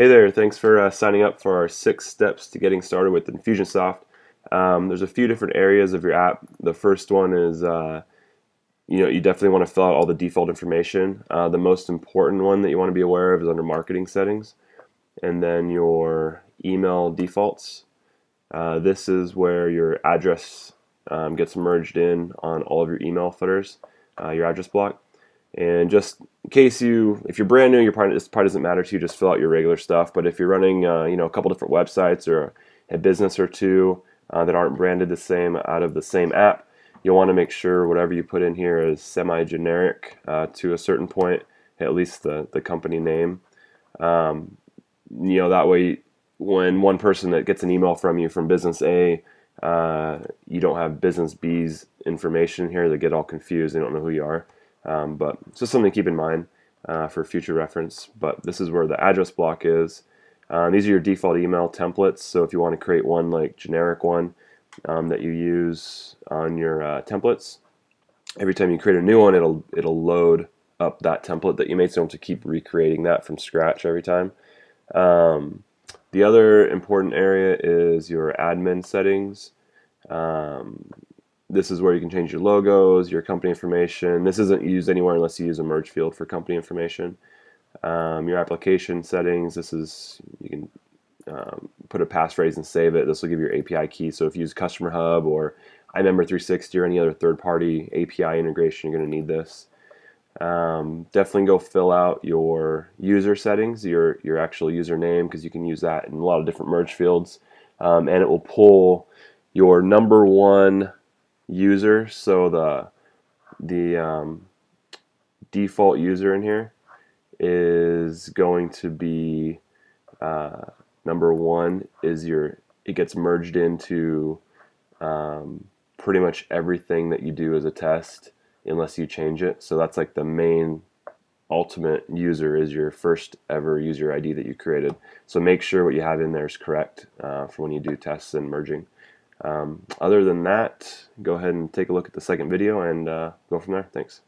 Hey there, thanks for signing up for our 6 steps to getting started with Infusionsoft. There's a few different areas of your app. The first one is, you definitely want to fill out all the default information. The most important one that you want to be aware of is under marketing settings, and then your email defaults. This is where your address gets merged in on all of your email footers, your address block. And just in case if you're brand new, this probably doesn't matter to you. Just fill out your regular stuff. But if you're running, a couple different websites or a business or two that aren't branded the same out of the same app, you'll want to make sure whatever you put in here is semi-generic to a certain point, at least the company name. That way, when one person that gets an email from you from business A, you don't have business B's information here. They get all confused. They don't know who you are. But it's just something to keep in mind for future reference. But this is where the address block is. These are your default email templates. So if you want to create one like generic one that you use on your templates, every time you create a new one, it'll load up that template that you made. So you don't have to keep recreating that from scratch every time. The other important area is your admin settings. This is where you can change your logos, your company information. This isn't used anywhere unless you use a merge field for company information. Your application settings, you can put a passphrase and save it. This will give you your API key. So if you use Customer Hub or iMember 360 or any other third-party API integration, you're going to need this. Definitely go fill out your user settings, your actual username, because you can use that in a lot of different merge fields. And it will pull your number one user, so the default user in here is going to be number one. It gets merged into pretty much everything that you do as a test unless you change it. So that's like the main ultimate user is your first ever user ID that you created. So make sure what you have in there is correct for when you do tests and merging. Other than that, go ahead and take a look at the second video and go from there. Thanks.